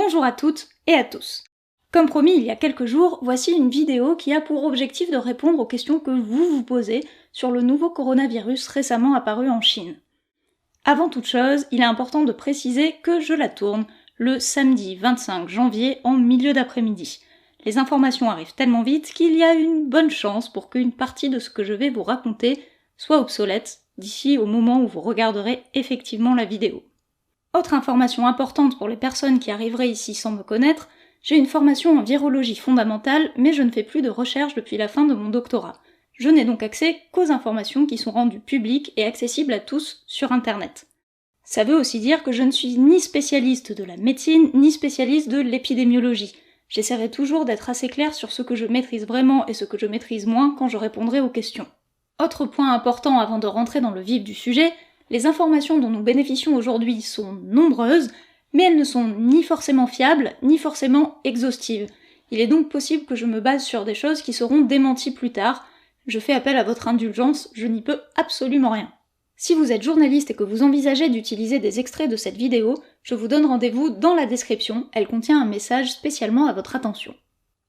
Bonjour à toutes et à tous. Comme promis il y a quelques jours, voici une vidéo qui a pour objectif de répondre aux questions que vous vous posez sur le nouveau coronavirus récemment apparu en Chine. Avant toute chose, il est important de préciser que je la tourne le samedi 25 janvier en milieu d'après-midi. Les informations arrivent tellement vite qu'il y a une bonne chance pour qu'une partie de ce que je vais vous raconter soit obsolète d'ici au moment où vous regarderez effectivement la vidéo. Autre information importante pour les personnes qui arriveraient ici sans me connaître, j'ai une formation en virologie fondamentale, mais je ne fais plus de recherche depuis la fin de mon doctorat. Je n'ai donc accès qu'aux informations qui sont rendues publiques et accessibles à tous sur Internet. Ça veut aussi dire que je ne suis ni spécialiste de la médecine, ni spécialiste de l'épidémiologie. J'essaierai toujours d'être assez claire sur ce que je maîtrise vraiment et ce que je maîtrise moins quand je répondrai aux questions. Autre point important avant de rentrer dans le vif du sujet, les informations dont nous bénéficions aujourd'hui sont nombreuses, mais elles ne sont ni forcément fiables, ni forcément exhaustives. Il est donc possible que je me base sur des choses qui seront démenties plus tard. Je fais appel à votre indulgence, je n'y peux absolument rien. Si vous êtes journaliste et que vous envisagez d'utiliser des extraits de cette vidéo, je vous donne rendez-vous dans la description, elle contient un message spécialement à votre attention.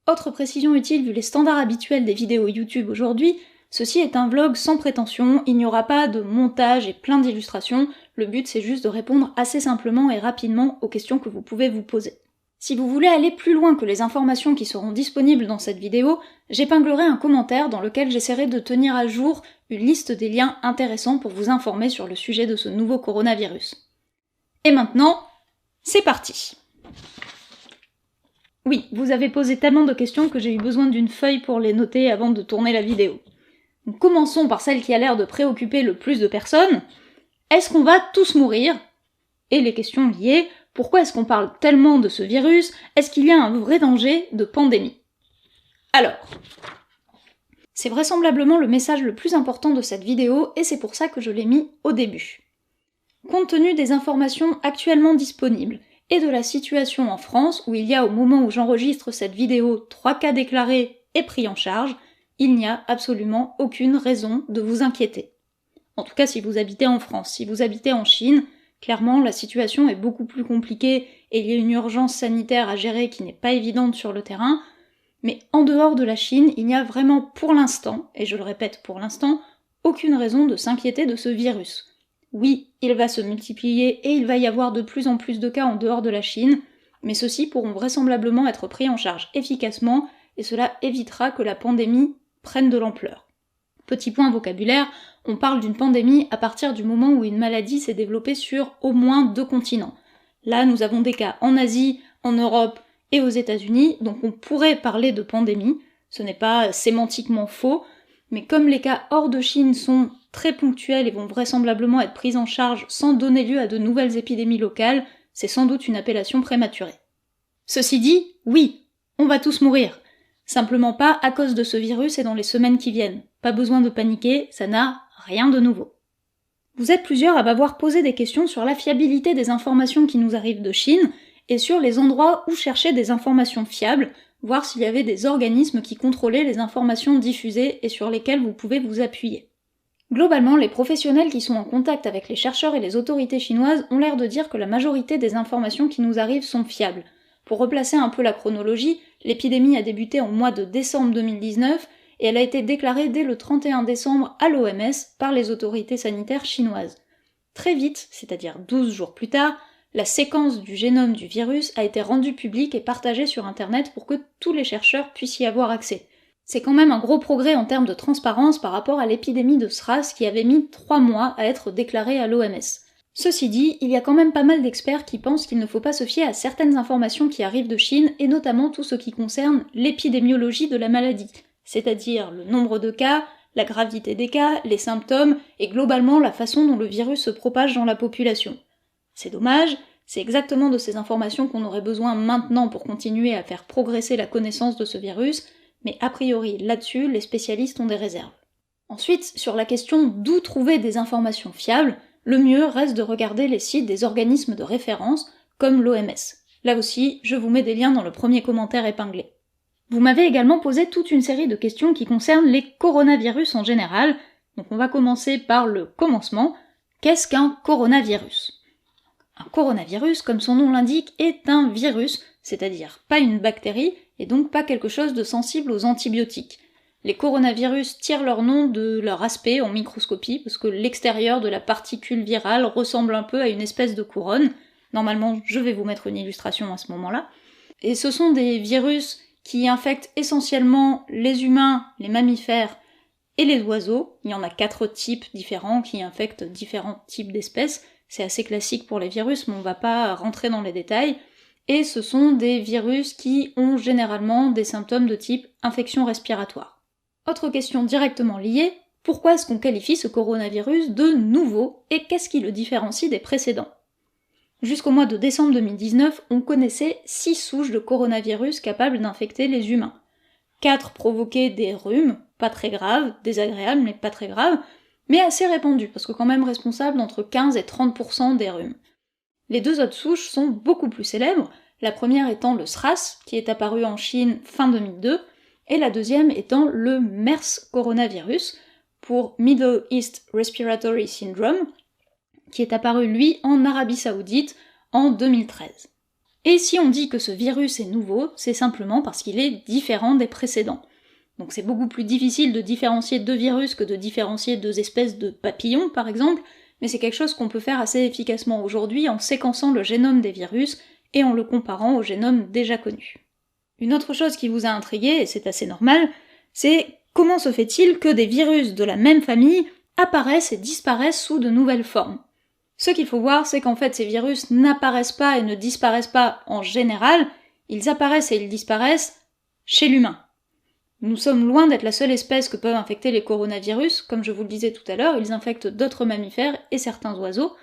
Autre précision utile vu les standards habituels des vidéos YouTube aujourd'hui, ceci est un vlog sans prétention, il n'y aura pas de montage et plein d'illustrations, le but c'est juste de répondre assez simplement et rapidement aux questions que vous pouvez vous poser. Si vous voulez aller plus loin que les informations qui seront disponibles dans cette vidéo, j'épinglerai un commentaire dans lequel j'essaierai de tenir à jour une liste des liens intéressants pour vous informer sur le sujet de ce nouveau coronavirus. Et maintenant, c'est parti! Oui, vous avez posé tellement de questions que j'ai eu besoin d'une feuille pour les noter avant de tourner la vidéo. Donc, commençons par celle qui a l'air de préoccuper le plus de personnes. Est-ce qu'on va tous mourir? Et les questions liées, pourquoi est-ce qu'on parle tellement de ce virus? Est-ce qu'il y a un vrai danger de pandémie? Alors, c'est vraisemblablement le message le plus important de cette vidéo et c'est pour ça que je l'ai mis au début. Compte tenu des informations actuellement disponibles et de la situation en France où il y a au moment où j'enregistre cette vidéo 3 cas déclarés et pris en charge, il n'y a absolument aucune raison de vous inquiéter. En tout cas si vous habitez en France. Si vous habitez en Chine, clairement la situation est beaucoup plus compliquée et il y a une urgence sanitaire à gérer qui n'est pas évidente sur le terrain, mais en dehors de la Chine, il n'y a vraiment pour l'instant, et je le répète pour l'instant, aucune raison de s'inquiéter de ce virus. Oui, il va se multiplier et il va y avoir de plus en plus de cas en dehors de la Chine, mais ceux-ci pourront vraisemblablement être pris en charge efficacement et cela évitera que la pandémie prenne de l'ampleur. Petit point vocabulaire, on parle d'une pandémie à partir du moment où une maladie s'est développée sur au moins 2 continents. Là, nous avons des cas en Asie, en Europe et aux États-Unis, donc on pourrait parler de pandémie, ce n'est pas sémantiquement faux, mais comme les cas hors de Chine sont très ponctuels et vont vraisemblablement être pris en charge sans donner lieu à de nouvelles épidémies locales, c'est sans doute une appellation prématurée. Ceci dit, oui, on va tous mourir. Simplement pas à cause de ce virus et dans les semaines qui viennent. Pas besoin de paniquer, ça n'a rien de nouveau. Vous êtes plusieurs à m'avoir posé des questions sur la fiabilité des informations qui nous arrivent de Chine et sur les endroits où chercher des informations fiables, voir s'il y avait des organismes qui contrôlaient les informations diffusées et sur lesquelles vous pouvez vous appuyer. Globalement, les professionnels qui sont en contact avec les chercheurs et les autorités chinoises ont l'air de dire que la majorité des informations qui nous arrivent sont fiables. Pour replacer un peu la chronologie, l'épidémie a débuté en mois de décembre 2019 et elle a été déclarée dès le 31 décembre à l'OMS par les autorités sanitaires chinoises. Très vite, c'est-à-dire 12 jours plus tard, la séquence du génome du virus a été rendue publique et partagée sur Internet pour que tous les chercheurs puissent y avoir accès. C'est quand même un gros progrès en termes de transparence par rapport à l'épidémie de SRAS qui avait mis 3 mois à être déclarée à l'OMS. Ceci dit, il y a quand même pas mal d'experts qui pensent qu'il ne faut pas se fier à certaines informations qui arrivent de Chine, et notamment tout ce qui concerne l'épidémiologie de la maladie, c'est-à-dire le nombre de cas, la gravité des cas, les symptômes, et globalement la façon dont le virus se propage dans la population. C'est dommage, c'est exactement de ces informations qu'on aurait besoin maintenant pour continuer à faire progresser la connaissance de ce virus, mais a priori là-dessus, les spécialistes ont des réserves. Ensuite, sur la question d'où trouver des informations fiables, le mieux reste de regarder les sites des organismes de référence, comme l'OMS. Là aussi, je vous mets des liens dans le premier commentaire épinglé. Vous m'avez également posé toute une série de questions qui concernent les coronavirus en général, donc on va commencer par le commencement. Qu'est-ce qu'un coronavirus? Un coronavirus, comme son nom l'indique, est un virus, c'est-à-dire pas une bactérie, et donc pas quelque chose de sensible aux antibiotiques. Les coronavirus tirent leur nom de leur aspect en microscopie, parce que l'extérieur de la particule virale ressemble un peu à une espèce de couronne. Normalement, je vais vous mettre une illustration à ce moment-là. Et ce sont des virus qui infectent essentiellement les humains, les mammifères et les oiseaux. Il y en a 4 types différents qui infectent différents types d'espèces. C'est assez classique pour les virus, mais on va pas rentrer dans les détails. Et ce sont des virus qui ont généralement des symptômes de type infection respiratoire. Autre question directement liée, pourquoi est-ce qu'on qualifie ce coronavirus de nouveau et qu'est-ce qui le différencie des précédents ? Jusqu'au mois de décembre 2019, on connaissait 6 souches de coronavirus capables d'infecter les humains. 4 provoquaient des rhumes, pas très graves, désagréables mais pas très graves, mais assez répandus, parce que quand même responsables d'entre 15 et 30% des rhumes. Les 2 autres souches sont beaucoup plus célèbres, la première étant le SRAS, qui est apparu en Chine fin 2002, et la deuxième étant le MERS coronavirus, pour Middle East Respiratory Syndrome, qui est apparu lui en Arabie Saoudite en 2013. Et si on dit que ce virus est nouveau, c'est simplement parce qu'il est différent des précédents. Donc c'est beaucoup plus difficile de différencier 2 virus que de différencier 2 espèces de papillons par exemple, mais c'est quelque chose qu'on peut faire assez efficacement aujourd'hui en séquençant le génome des virus et en le comparant au génome déjà connu. Une autre chose qui vous a intrigué, et c'est assez normal, c'est comment se fait-il que des virus de la même famille apparaissent et disparaissent sous de nouvelles formes ? Ce qu'il faut voir, c'est qu'en fait ces virus n'apparaissent pas et ne disparaissent pas en général, ils apparaissent et ils disparaissent chez l'humain. Nous sommes loin d'être la seule espèce que peuvent infecter les coronavirus, comme je vous le disais tout à l'heure, ils infectent d'autres mammifères et certains oiseaux,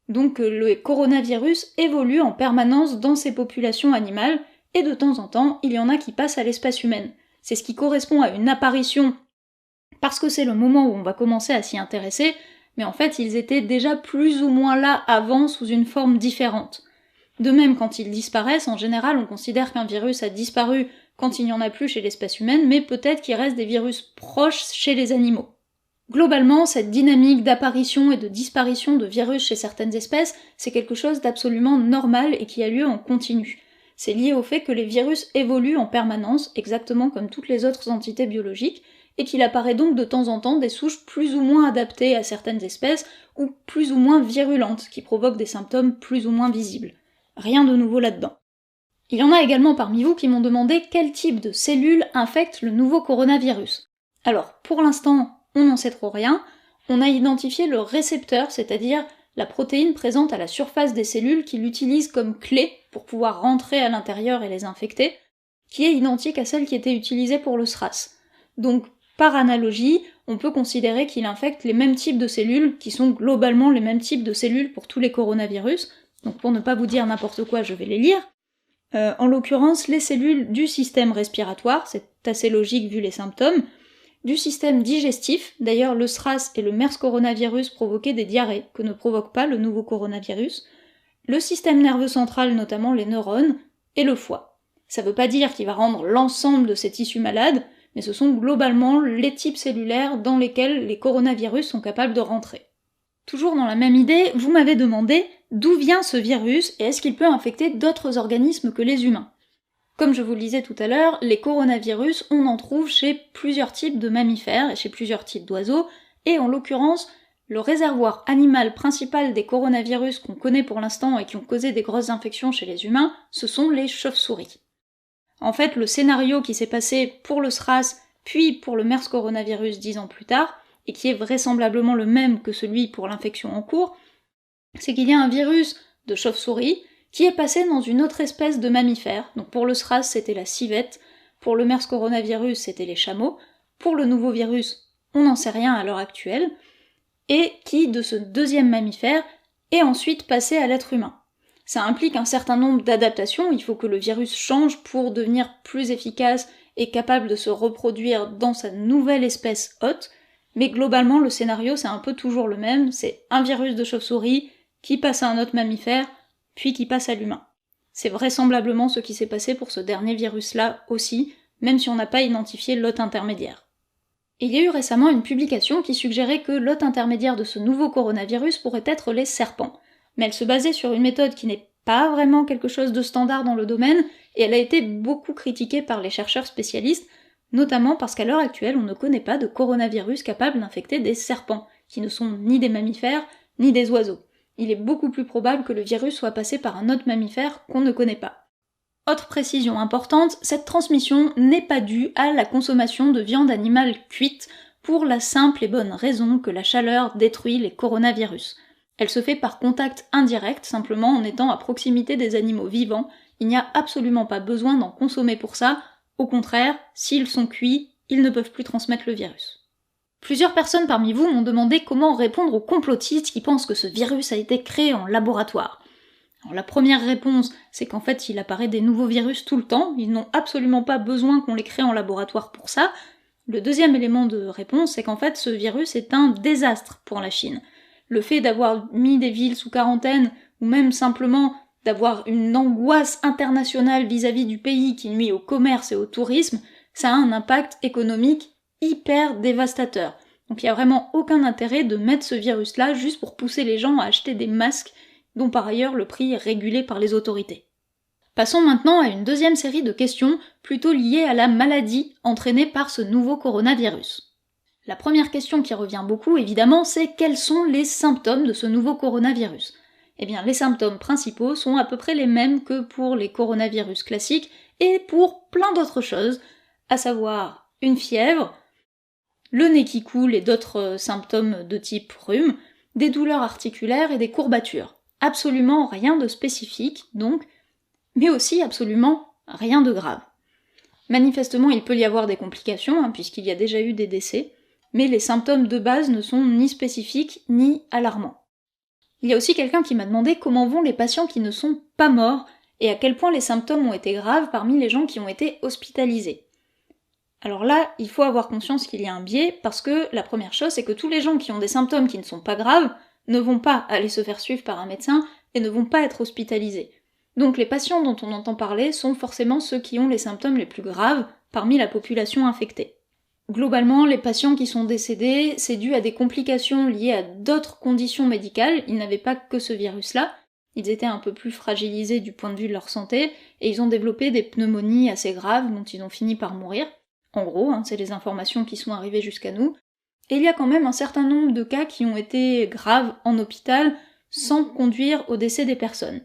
donc le coronavirus évolue en permanence dans ces populations animales, et de temps en temps, il y en a qui passent à l'espèce humaine. C'est ce qui correspond à une apparition, parce que c'est le moment où on va commencer à s'y intéresser, mais en fait ils étaient déjà plus ou moins là avant sous une forme différente. De même, quand ils disparaissent, en général on considère qu'un virus a disparu quand il n'y en a plus chez l'espèce humaine, mais peut-être qu'il reste des virus proches chez les animaux. Globalement, cette dynamique d'apparition et de disparition de virus chez certaines espèces, c'est quelque chose d'absolument normal et qui a lieu en continu. C'est lié au fait que les virus évoluent en permanence, exactement comme toutes les autres entités biologiques, et qu'il apparaît donc de temps en temps des souches plus ou moins adaptées à certaines espèces, ou plus ou moins virulentes, qui provoquent des symptômes plus ou moins visibles. Rien de nouveau là-dedans. Il y en a également parmi vous qui m'ont demandé quel type de cellules infecte le nouveau coronavirus. Alors, pour l'instant, on n'en sait trop rien, on a identifié le récepteur, c'est-à-dire la protéine présente à la surface des cellules qui l'utilise comme clé pour pouvoir rentrer à l'intérieur et les infecter, qui est identique à celle qui était utilisée pour le SRAS. Donc, par analogie, on peut considérer qu'il infecte les mêmes types de cellules, qui sont globalement les mêmes types de cellules pour tous les coronavirus, donc pour ne pas vous dire n'importe quoi, je vais les lire. En l'occurrence, les cellules du système respiratoire, c'est assez logique vu les symptômes, du système digestif, d'ailleurs le SRAS et le MERS coronavirus provoquaient des diarrhées, que ne provoque pas le nouveau coronavirus, le système nerveux central, notamment les neurones, et le foie. Ça veut pas dire qu'il va rendre l'ensemble de ces tissus malades, mais ce sont globalement les types cellulaires dans lesquels les coronavirus sont capables de rentrer. Toujours dans la même idée, vous m'avez demandé d'où vient ce virus et est-ce qu'il peut infecter d'autres organismes que les humains. Comme je vous le disais tout à l'heure, les coronavirus, on en trouve chez plusieurs types de mammifères et chez plusieurs types d'oiseaux, et en l'occurrence, le réservoir animal principal des coronavirus qu'on connaît pour l'instant et qui ont causé des grosses infections chez les humains, ce sont les chauves-souris. En fait, le scénario qui s'est passé pour le SRAS, puis pour le MERS coronavirus 10 ans plus tard, et qui est vraisemblablement le même que celui pour l'infection en cours, c'est qu'il y a un virus de chauve-souris qui est passé dans une autre espèce de mammifère. Donc pour le SRAS, c'était la civette, pour le MERS coronavirus, c'était les chameaux, pour le nouveau virus, on n'en sait rien à l'heure actuelle, et qui, de ce deuxième mammifère, est ensuite passé à l'être humain. Ça implique un certain nombre d'adaptations, il faut que le virus change pour devenir plus efficace et capable de se reproduire dans sa nouvelle espèce hôte, mais globalement le scénario c'est un peu toujours le même, c'est un virus de chauve-souris qui passe à un autre mammifère, puis qui passe à l'humain. C'est vraisemblablement ce qui s'est passé pour ce dernier virus-là aussi, même si on n'a pas identifié l'hôte intermédiaire. Et il y a eu récemment une publication qui suggérait que l'hôte intermédiaire de ce nouveau coronavirus pourrait être les serpents. mais elle se basait sur une méthode qui n'est pas vraiment quelque chose de standard dans le domaine, et elle a été beaucoup critiquée par les chercheurs spécialistes, notamment parce qu'à l'heure actuelle, on ne connaît pas de coronavirus capable d'infecter des serpents, qui ne sont ni des mammifères, ni des oiseaux. Il est beaucoup plus probable que le virus soit passé par un autre mammifère qu'on ne connaît pas. Autre précision importante, cette transmission n'est pas due à la consommation de viande animale cuite, pour la simple et bonne raison que la chaleur détruit les coronavirus. Elle se fait par contact indirect, simplement en étant à proximité des animaux vivants. Il n'y a absolument pas besoin d'en consommer pour ça. Au contraire, s'ils sont cuits, ils ne peuvent plus transmettre le virus. Plusieurs personnes parmi vous m'ont demandé comment répondre aux complotistes qui pensent que ce virus a été créé en laboratoire. Alors, la première réponse, c'est qu'en fait il apparaît des nouveaux virus tout le temps, ils n'ont absolument pas besoin qu'on les crée en laboratoire pour ça. Le deuxième élément de réponse, c'est qu'en fait ce virus est un désastre pour la Chine. Le fait d'avoir mis des villes sous quarantaine, ou même simplement d'avoir une angoisse internationale vis-à-vis du pays qui nuit au commerce et au tourisme, ça a un impact économique hyper dévastateur. Donc il n'y a vraiment aucun intérêt de mettre ce virus-là juste pour pousser les gens à acheter des masques, dont par ailleurs le prix est régulé par les autorités. Passons maintenant à une deuxième série de questions, plutôt liées à la maladie entraînée par ce nouveau coronavirus. La première question qui revient beaucoup, évidemment, c'est quels sont les symptômes de ce nouveau coronavirus ? Eh bien, les symptômes principaux sont à peu près les mêmes que pour les coronavirus classiques et pour plein d'autres choses, à savoir une fièvre, le nez qui coule et d'autres symptômes de type rhume, des douleurs articulaires et des courbatures. Absolument rien de spécifique, donc, mais aussi absolument rien de grave. Manifestement, il peut y avoir des complications, puisqu'il y a déjà eu des décès, mais les symptômes de base ne sont ni spécifiques ni alarmants. Il y a aussi quelqu'un qui m'a demandé comment vont les patients qui ne sont pas morts et à quel point les symptômes ont été graves parmi les gens qui ont été hospitalisés. Alors là, il faut avoir conscience qu'il y a un biais, parce que la première chose, c'est que tous les gens qui ont des symptômes qui ne sont pas graves ne vont pas aller se faire suivre par un médecin et ne vont pas être hospitalisés. Donc les patients dont on entend parler sont forcément ceux qui ont les symptômes les plus graves parmi la population infectée. Globalement, les patients qui sont décédés, c'est dû à des complications liées à d'autres conditions médicales, ils n'avaient pas que ce virus-là, ils étaient un peu plus fragilisés du point de vue de leur santé, et ils ont développé des pneumonies assez graves dont ils ont fini par mourir. En gros, c'est les informations qui sont arrivées jusqu'à nous. Et il y a quand même un certain nombre de cas qui ont été graves en hôpital sans conduire au décès des personnes.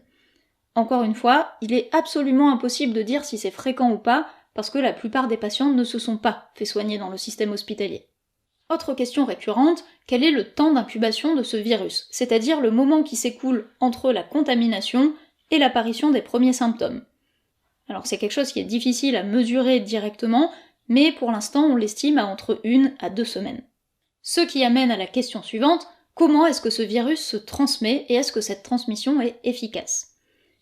Encore une fois, il est absolument impossible de dire si c'est fréquent ou pas, parce que la plupart des patients ne se sont pas fait soigner dans le système hospitalier. Autre question récurrente, quel est le temps d'incubation de ce virus, c'est-à-dire le moment qui s'écoule entre la contamination et l'apparition des premiers symptômes. Alors c'est quelque chose qui est difficile à mesurer directement, mais pour l'instant on l'estime à entre 1 à 2 semaines. Ce qui amène à la question suivante, comment est-ce que ce virus se transmet et est-ce que cette transmission est efficace ?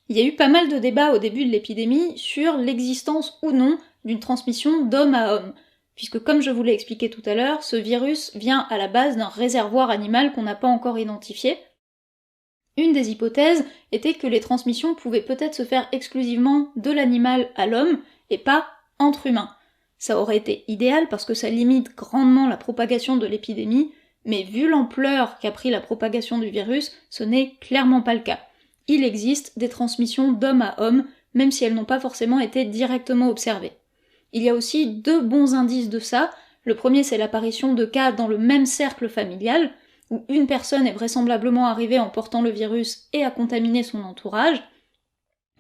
Il y a eu pas mal de débats au début de l'épidémie sur l'existence ou non d'une transmission d'homme à homme, puisque comme je vous l'ai expliqué tout à l'heure, ce virus vient à la base d'un réservoir animal qu'on n'a pas encore identifié. Une des hypothèses était que les transmissions pouvaient peut-être se faire exclusivement de l'animal à l'homme et pas entre humains. Ça aurait été idéal parce que ça limite grandement la propagation de l'épidémie, mais vu l'ampleur qu'a pris la propagation du virus, ce n'est clairement pas le cas. Il existe des transmissions d'homme à homme, même si elles n'ont pas forcément été directement observées. Il y a aussi 2 bons indices de ça. Le premier, c'est l'apparition de cas dans le même cercle familial, où une personne est vraisemblablement arrivée en portant le virus et a contaminé son entourage,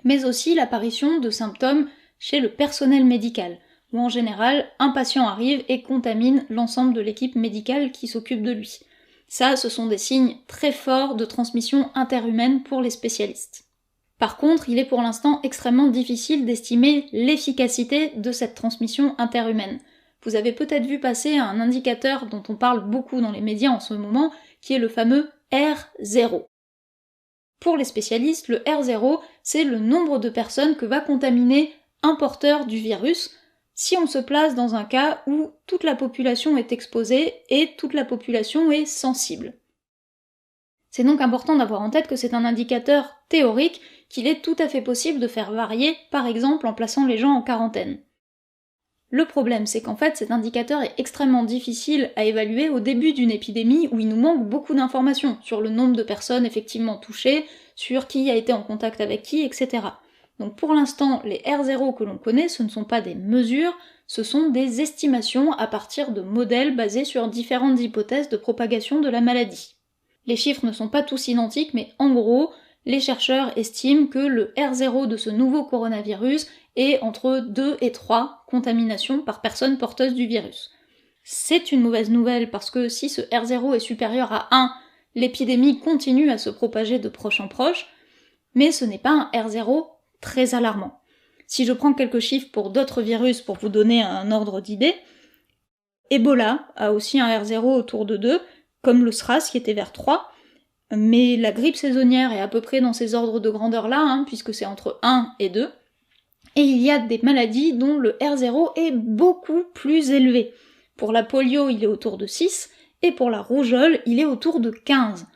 mais aussi l'apparition de symptômes chez le personnel médical, où en général, un patient arrive et contamine l'ensemble de l'équipe médicale qui s'occupe de lui. Ça, ce sont des signes très forts de transmission interhumaine pour les spécialistes. Par contre, il est pour l'instant extrêmement difficile d'estimer l'efficacité de cette transmission interhumaine. Vous avez peut-être vu passer un indicateur dont on parle beaucoup dans les médias en ce moment, qui est le fameux R0. Pour les spécialistes, le R0, c'est le nombre de personnes que va contaminer un porteur du virus, si on se place dans un cas où toute la population est exposée et toute la population est sensible. C'est donc important d'avoir en tête que c'est un indicateur théorique qu'il est tout à fait possible de faire varier, par exemple en plaçant les gens en quarantaine. Le problème, c'est qu'en fait cet indicateur est extrêmement difficile à évaluer au début d'une épidémie où il nous manque beaucoup d'informations sur le nombre de personnes effectivement touchées, sur qui a été en contact avec qui, etc. Donc pour l'instant, les R0 que l'on connaît, ce ne sont pas des mesures, ce sont des estimations à partir de modèles basés sur différentes hypothèses de propagation de la maladie. Les chiffres ne sont pas tous identiques, mais en gros, les chercheurs estiment que le R0 de ce nouveau coronavirus est entre 2 et 3 contaminations par personne porteuse du virus. C'est une mauvaise nouvelle parce que si ce R0 est supérieur à 1, l'épidémie continue à se propager de proche en proche, mais ce n'est pas un R0 très alarmant. Si je prends quelques chiffres pour d'autres virus pour vous donner un ordre d'idée, Ebola a aussi un R0 autour de 2, comme le SRAS qui était vers 3, mais la grippe saisonnière est à peu près dans ces ordres de grandeur-là, puisque c'est entre 1 et 2, et il y a des maladies dont le R0 est beaucoup plus élevé. Pour la polio, il est autour de 6, et pour la rougeole, il est autour de 15.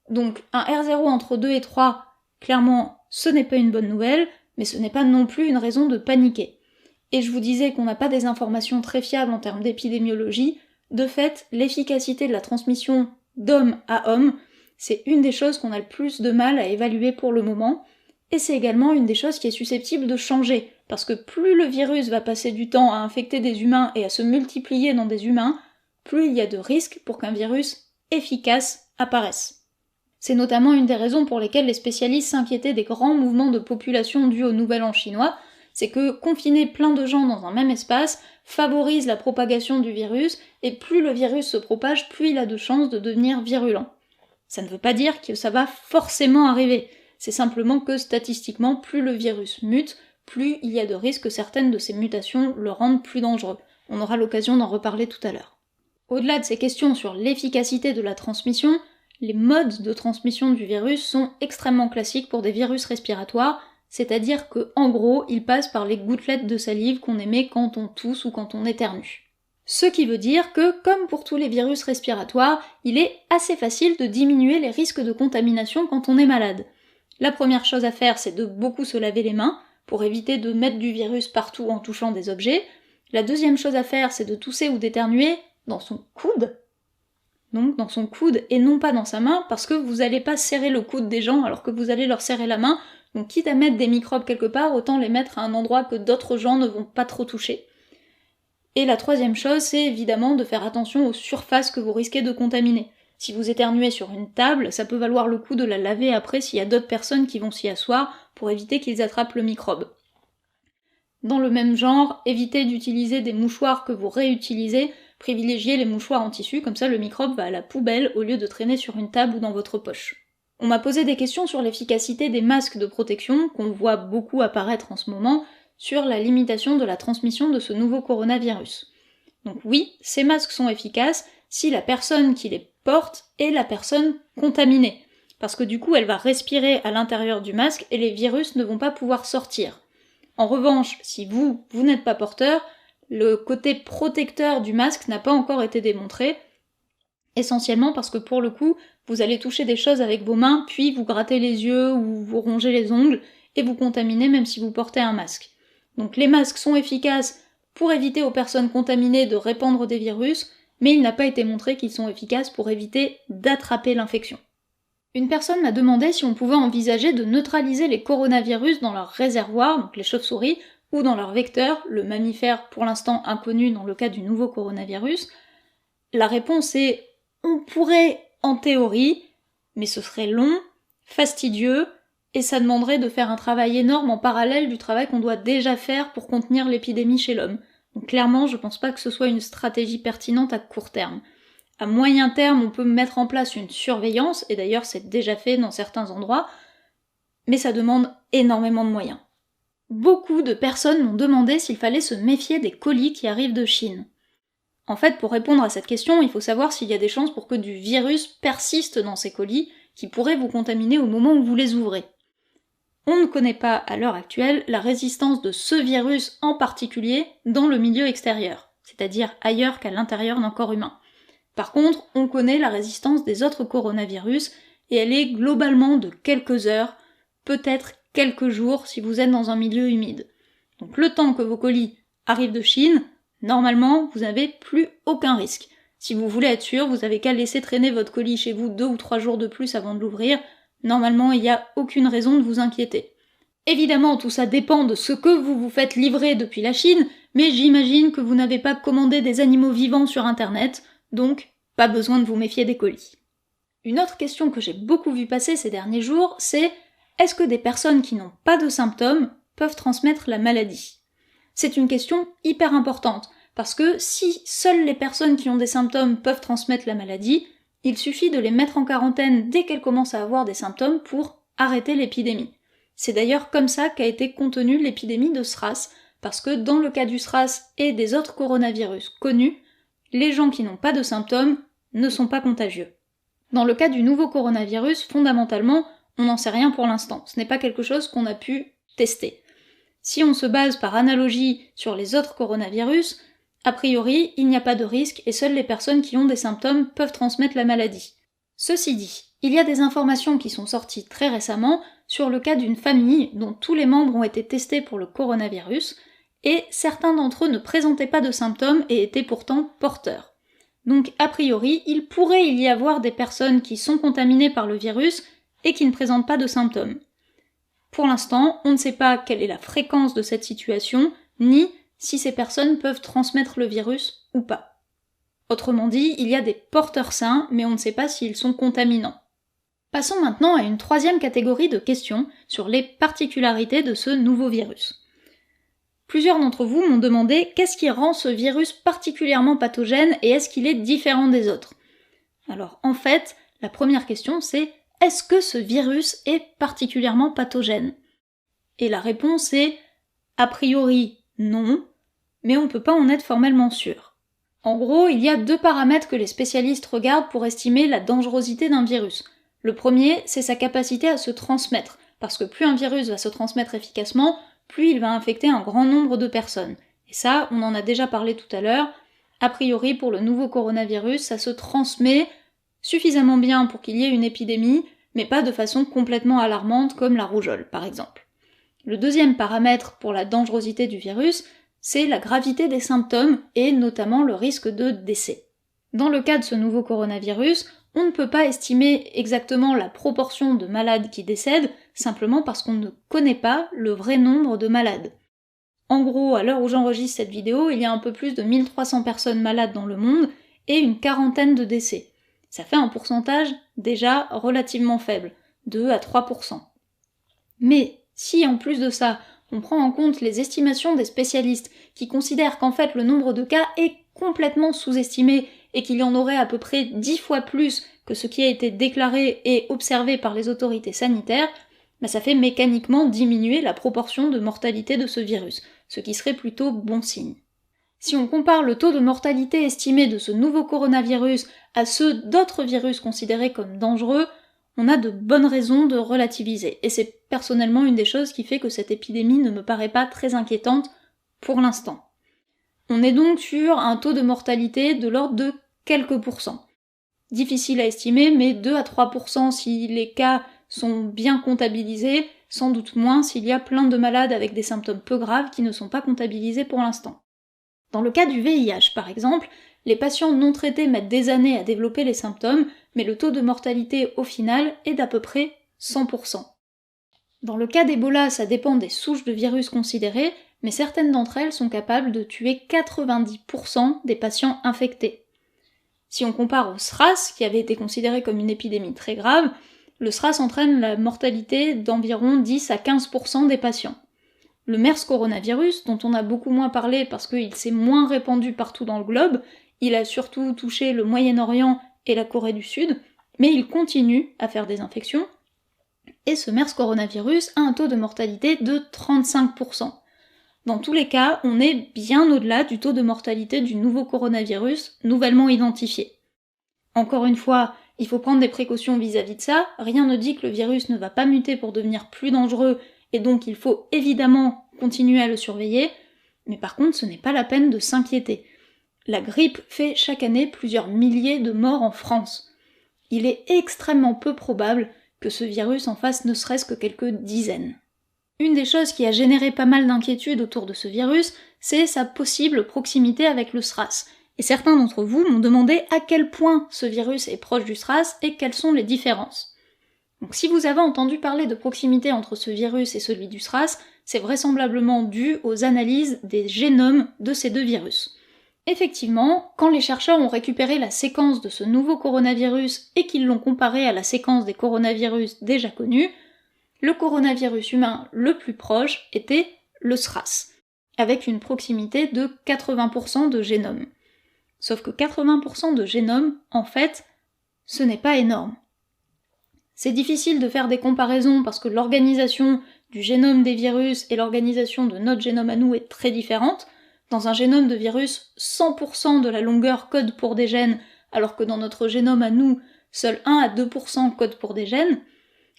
Donc un R0 entre 2 et 3, clairement, ce n'est pas une bonne nouvelle, mais ce n'est pas non plus une raison de paniquer. Et je vous disais qu'on n'a pas des informations très fiables en termes d'épidémiologie, de fait, l'efficacité de la transmission d'homme à homme, c'est une des choses qu'on a le plus de mal à évaluer pour le moment, et c'est également une des choses qui est susceptible de changer, parce que plus le virus va passer du temps à infecter des humains et à se multiplier dans des humains, plus il y a de risques pour qu'un virus efficace apparaisse. C'est notamment une des raisons pour lesquelles les spécialistes s'inquiétaient des grands mouvements de population dus au Nouvel An chinois, c'est que confiner plein de gens dans un même espace favorise la propagation du virus, et plus le virus se propage, plus il a de chances de devenir virulent. Ça ne veut pas dire que ça va forcément arriver, c'est simplement que statistiquement, plus le virus mute, plus il y a de risques que certaines de ces mutations le rendent plus dangereux. On aura l'occasion d'en reparler tout à l'heure. Au-delà de ces questions sur l'efficacité de la transmission, les modes de transmission du virus sont extrêmement classiques pour des virus respiratoires, c'est-à-dire que, en gros, ils passent par les gouttelettes de salive qu'on émet quand on tousse ou quand on éternue. Ce qui veut dire que, comme pour tous les virus respiratoires, il est assez facile de diminuer les risques de contamination quand on est malade. La première chose à faire, c'est de beaucoup se laver les mains, pour éviter de mettre du virus partout en touchant des objets. La deuxième chose à faire, c'est de tousser ou d'éternuer dans son coude. Donc dans son coude et non pas dans sa main, parce que vous n'allez pas serrer le coude des gens alors que vous allez leur serrer la main, donc quitte à mettre des microbes quelque part, autant les mettre à un endroit que d'autres gens ne vont pas trop toucher. Et la troisième chose, c'est évidemment de faire attention aux surfaces que vous risquez de contaminer. Si vous éternuez sur une table, ça peut valoir le coup de la laver après s'il y a d'autres personnes qui vont s'y asseoir pour éviter qu'ils attrapent le microbe. Dans le même genre, évitez d'utiliser des mouchoirs que vous réutilisez, privilégiez les mouchoirs en tissu, comme ça le microbe va à la poubelle au lieu de traîner sur une table ou dans votre poche. On m'a posé des questions sur l'efficacité des masques de protection, qu'on voit beaucoup apparaître en ce moment, sur la limitation de la transmission de ce nouveau coronavirus. Donc oui, ces masques sont efficaces si la personne qui les porte est la personne contaminée, parce que du coup elle va respirer à l'intérieur du masque et les virus ne vont pas pouvoir sortir. En revanche, si vous n'êtes pas porteur, le côté protecteur du masque n'a pas encore été démontré, essentiellement parce que pour le coup, vous allez toucher des choses avec vos mains, puis vous grattez les yeux ou vous rongez les ongles, et vous contaminez même si vous portez un masque. Donc les masques sont efficaces pour éviter aux personnes contaminées de répandre des virus, mais il n'a pas été montré qu'ils sont efficaces pour éviter d'attraper l'infection. Une personne m'a demandé si on pouvait envisager de neutraliser les coronavirus dans leur réservoir, donc les chauves-souris, ou dans leur vecteur, le mammifère pour l'instant inconnu dans le cas du nouveau coronavirus. La réponse est on pourrait en théorie, mais ce serait long, fastidieux, et ça demanderait de faire un travail énorme en parallèle du travail qu'on doit déjà faire pour contenir l'épidémie chez l'homme. Donc clairement, je pense pas que ce soit une stratégie pertinente à court terme. À moyen terme, on peut mettre en place une surveillance, et d'ailleurs c'est déjà fait dans certains endroits, mais ça demande énormément de moyens. Beaucoup de personnes m'ont demandé s'il fallait se méfier des colis qui arrivent de Chine. En fait, pour répondre à cette question, il faut savoir s'il y a des chances pour que du virus persiste dans ces colis, qui pourraient vous contaminer au moment où vous les ouvrez. On ne connaît pas, à l'heure actuelle, la résistance de ce virus en particulier dans le milieu extérieur, c'est-à-dire ailleurs qu'à l'intérieur d'un corps humain. Par contre, on connaît la résistance des autres coronavirus, et elle est globalement de quelques heures, peut-être quelques jours si vous êtes dans un milieu humide. Donc le temps que vos colis arrivent de Chine, normalement, vous n'avez plus aucun risque. Si vous voulez être sûr, vous avez qu'à laisser traîner votre colis chez vous 2 ou 3 jours de plus avant de l'ouvrir, Normalement, il n'y a aucune raison de vous inquiéter. Évidemment, tout ça dépend de ce que vous vous faites livrer depuis la Chine, mais j'imagine que vous n'avez pas commandé des animaux vivants sur internet, donc pas besoin de vous méfier des colis. Une autre question que j'ai beaucoup vu passer ces derniers jours, c'est est-ce que des personnes qui n'ont pas de symptômes peuvent transmettre la maladie ? C'est une question hyper importante, parce que si seules les personnes qui ont des symptômes peuvent transmettre la maladie, il suffit de les mettre en quarantaine dès qu'elles commencent à avoir des symptômes pour arrêter l'épidémie. C'est d'ailleurs comme ça qu'a été contenue l'épidémie de SRAS, parce que dans le cas du SRAS et des autres coronavirus connus, les gens qui n'ont pas de symptômes ne sont pas contagieux. Dans le cas du nouveau coronavirus, fondamentalement, on n'en sait rien pour l'instant. Ce n'est pas quelque chose qu'on a pu tester. Si on se base par analogie sur les autres coronavirus, a priori, il n'y a pas de risque et seules les personnes qui ont des symptômes peuvent transmettre la maladie. Ceci dit, il y a des informations qui sont sorties très récemment sur le cas d'une famille dont tous les membres ont été testés pour le coronavirus, et certains d'entre eux ne présentaient pas de symptômes et étaient pourtant porteurs. Donc a priori, il pourrait y avoir des personnes qui sont contaminées par le virus et qui ne présentent pas de symptômes. Pour l'instant, on ne sait pas quelle est la fréquence de cette situation, ni si ces personnes peuvent transmettre le virus ou pas. Autrement dit, il y a des porteurs sains, mais on ne sait pas s'ils sont contaminants. Passons maintenant à une troisième catégorie de questions sur les particularités de ce nouveau virus. Plusieurs d'entre vous m'ont demandé qu'est-ce qui rend ce virus particulièrement pathogène et est-ce qu'il est différent des autres ? Alors en fait, la première question c'est est-ce que ce virus est particulièrement pathogène ? Et la réponse est a priori non, mais on ne peut pas en être formellement sûr. En gros, il y a deux paramètres que les spécialistes regardent pour estimer la dangerosité d'un virus. Le premier, c'est sa capacité à se transmettre, parce que plus un virus va se transmettre efficacement, plus il va infecter un grand nombre de personnes. Et ça, on en a déjà parlé tout à l'heure. A priori, pour le nouveau coronavirus, ça se transmet suffisamment bien pour qu'il y ait une épidémie, mais pas de façon complètement alarmante comme la rougeole, par exemple. Le deuxième paramètre pour la dangerosité du virus, c'est la gravité des symptômes et notamment le risque de décès. Dans le cas de ce nouveau coronavirus, on ne peut pas estimer exactement la proportion de malades qui décèdent, simplement parce qu'on ne connaît pas le vrai nombre de malades. En gros, à l'heure où j'enregistre cette vidéo, il y a un peu plus de 1300 personnes malades dans le monde et une quarantaine de décès. Ça fait un pourcentage déjà relativement faible, 2 à 3%. Mais si en plus de ça, on prend en compte les estimations des spécialistes qui considèrent qu'en fait le nombre de cas est complètement sous-estimé et qu'il y en aurait à peu près 10 fois plus que ce qui a été déclaré et observé par les autorités sanitaires, ça fait mécaniquement diminuer la proportion de mortalité de ce virus, ce qui serait plutôt bon signe. Si on compare le taux de mortalité estimé de ce nouveau coronavirus à ceux d'autres virus considérés comme dangereux, on a de bonnes raisons de relativiser, et c'est personnellement une des choses qui fait que cette épidémie ne me paraît pas très inquiétante pour l'instant. On est donc sur un taux de mortalité de l'ordre de quelques pourcents. Difficile à estimer, mais 2 à 3% si les cas sont bien comptabilisés, sans doute moins s'il y a plein de malades avec des symptômes peu graves qui ne sont pas comptabilisés pour l'instant. Dans le cas du VIH, par exemple, les patients non traités mettent des années à développer les symptômes, mais le taux de mortalité au final est d'à peu près 100%. Dans le cas d'Ebola, ça dépend des souches de virus considérées, mais certaines d'entre elles sont capables de tuer 90% des patients infectés. Si on compare au SRAS, qui avait été considéré comme une épidémie très grave, le SRAS entraîne la mortalité d'environ 10 à 15% des patients. Le MERS coronavirus, dont on a beaucoup moins parlé parce qu'il s'est moins répandu partout dans le globe, il a surtout touché le Moyen-Orient et la Corée du Sud, mais il continue à faire des infections, et ce MERS coronavirus a un taux de mortalité de 35%. Dans tous les cas, on est bien au-delà du taux de mortalité du nouveau coronavirus nouvellement identifié. Encore une fois, il faut prendre des précautions vis-à-vis de ça, rien ne dit que le virus ne va pas muter pour devenir plus dangereux, et donc il faut évidemment continuer à le surveiller, mais par contre ce n'est pas la peine de s'inquiéter. La grippe fait chaque année plusieurs milliers de morts en France. Il est extrêmement peu probable que ce virus en fasse ne serait-ce que quelques dizaines. Une des choses qui a généré pas mal d'inquiétudes autour de ce virus, c'est sa possible proximité avec le SRAS. Et certains d'entre vous m'ont demandé à quel point ce virus est proche du SRAS et quelles sont les différences. Donc si vous avez entendu parler de proximité entre ce virus et celui du SRAS, c'est vraisemblablement dû aux analyses des génomes de ces deux virus. Effectivement, quand les chercheurs ont récupéré la séquence de ce nouveau coronavirus et qu'ils l'ont comparé à la séquence des coronavirus déjà connus, le coronavirus humain le plus proche était le SRAS, avec une proximité de 80% de génome. Sauf que 80% de génome, en fait, ce n'est pas énorme. C'est difficile de faire des comparaisons parce que l'organisation du génome des virus et l'organisation de notre génome à nous est très différente. Dans un génome de virus, 100% de la longueur code pour des gènes, alors que dans notre génome à nous, seuls 1 à 2% code pour des gènes.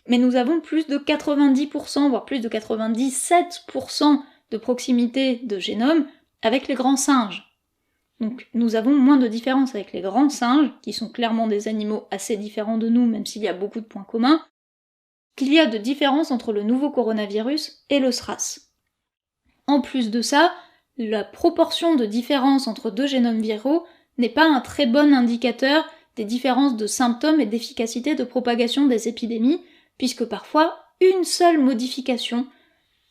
Mais nous avons plus de 90%, voire plus de 97% de proximité de génome avec les grands singes. Donc nous avons moins de différence avec les grands singes, qui sont clairement des animaux assez différents de nous, même s'il y a beaucoup de points communs, qu'il y a de différence entre le nouveau coronavirus et le SRAS. En plus de ça, la proportion de différence entre deux génomes viraux n'est pas un très bon indicateur des différences de symptômes et d'efficacité de propagation des épidémies, puisque parfois une seule modification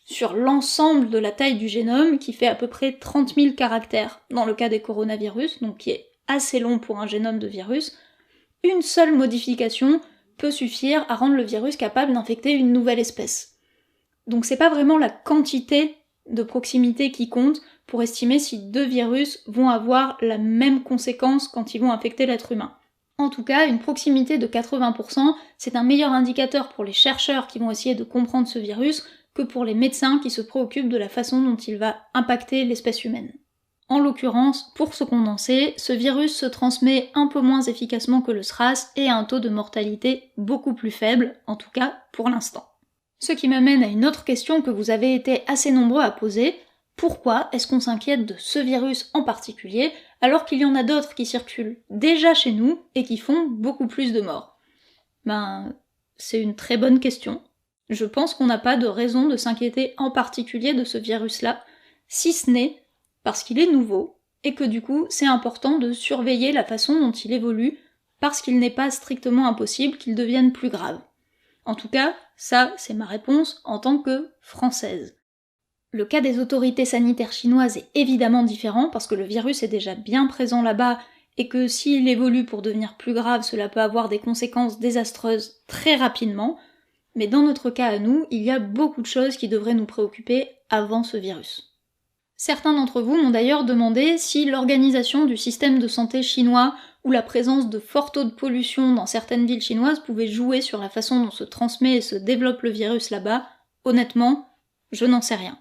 sur l'ensemble de la taille du génome, qui fait à peu près 30 000 caractères dans le cas des coronavirus, donc qui est assez long pour un génome de virus, une seule modification peut suffire à rendre le virus capable d'infecter une nouvelle espèce. Donc c'est pas vraiment la quantité de proximité qui compte pour estimer si deux virus vont avoir la même conséquence quand ils vont infecter l'être humain. En tout cas, une proximité de 80%, c'est un meilleur indicateur pour les chercheurs qui vont essayer de comprendre ce virus que pour les médecins qui se préoccupent de la façon dont il va impacter l'espèce humaine. En l'occurrence, pour ce condensé, ce virus se transmet un peu moins efficacement que le SRAS et a un taux de mortalité beaucoup plus faible, en tout cas pour l'instant. Ce qui m'amène à une autre question que vous avez été assez nombreux à poser. Pourquoi est-ce qu'on s'inquiète de ce virus en particulier, alors qu'il y en a d'autres qui circulent déjà chez nous et qui font beaucoup plus de morts? C'est une très bonne question. Je pense qu'on n'a pas de raison de s'inquiéter en particulier de ce virus-là, si ce n'est parce qu'il est nouveau, et que du coup c'est important de surveiller la façon dont il évolue, parce qu'il n'est pas strictement impossible qu'il devienne plus grave. En tout cas, ça c'est ma réponse en tant que Française. Le cas des autorités sanitaires chinoises est évidemment différent, parce que le virus est déjà bien présent là-bas, et que s'il évolue pour devenir plus grave, cela peut avoir des conséquences désastreuses très rapidement. Mais dans notre cas à nous, il y a beaucoup de choses qui devraient nous préoccuper avant ce virus. Certains d'entre vous m'ont d'ailleurs demandé si l'organisation du système de santé chinois ou la présence de forts taux de pollution dans certaines villes chinoises pouvait jouer sur la façon dont se transmet et se développe le virus là-bas. Honnêtement, je n'en sais rien.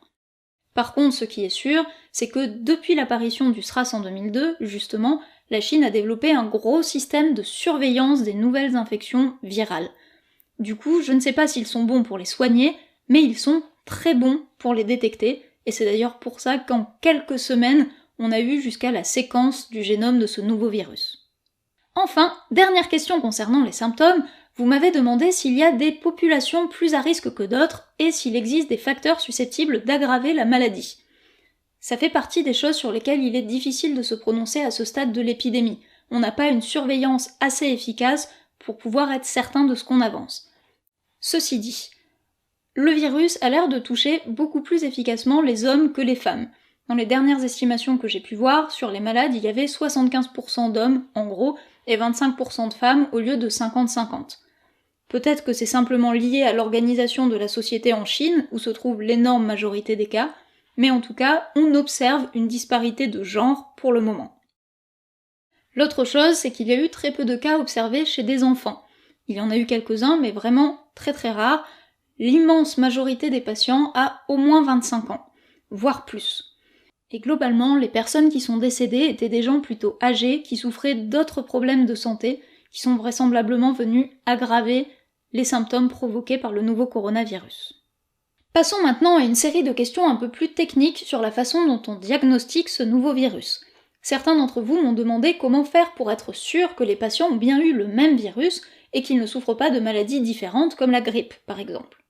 Par contre, ce qui est sûr, c'est que depuis l'apparition du SRAS en 2002, justement, la Chine a développé un gros système de surveillance des nouvelles infections virales. Du coup, je ne sais pas s'ils sont bons pour les soigner, mais ils sont très bons pour les détecter, et c'est d'ailleurs pour ça qu'en quelques semaines, on a eu jusqu'à la séquence du génome de ce nouveau virus. Enfin, dernière question concernant les symptômes, vous m'avez demandé s'il y a des populations plus à risque que d'autres, et s'il existe des facteurs susceptibles d'aggraver la maladie. Ça fait partie des choses sur lesquelles il est difficile de se prononcer à ce stade de l'épidémie. On n'a pas une surveillance assez efficace pour pouvoir être certain de ce qu'on avance. Ceci dit, le virus a l'air de toucher beaucoup plus efficacement les hommes que les femmes. Dans les dernières estimations que j'ai pu voir, sur les malades, il y avait 75% d'hommes, en gros, et 25% de femmes au lieu de 50-50. Peut-être que c'est simplement lié à l'organisation de la société en Chine, où se trouve l'énorme majorité des cas, mais en tout cas, on observe une disparité de genre pour le moment. L'autre chose, c'est qu'il y a eu très peu de cas observés chez des enfants. Il y en a eu quelques-uns, mais vraiment très très rares. L'immense majorité des patients a au moins 25 ans, voire plus. Et globalement, les personnes qui sont décédées étaient des gens plutôt âgés, qui souffraient d'autres problèmes de santé, qui sont vraisemblablement venus aggraver les symptômes provoqués par le nouveau coronavirus. Passons maintenant à une série de questions un peu plus techniques sur la façon dont on diagnostique ce nouveau virus. Certains d'entre vous m'ont demandé comment faire pour être sûr que les patients ont bien eu le même virus et qu'ils ne souffrent pas de maladies différentes comme la grippe, par exemple.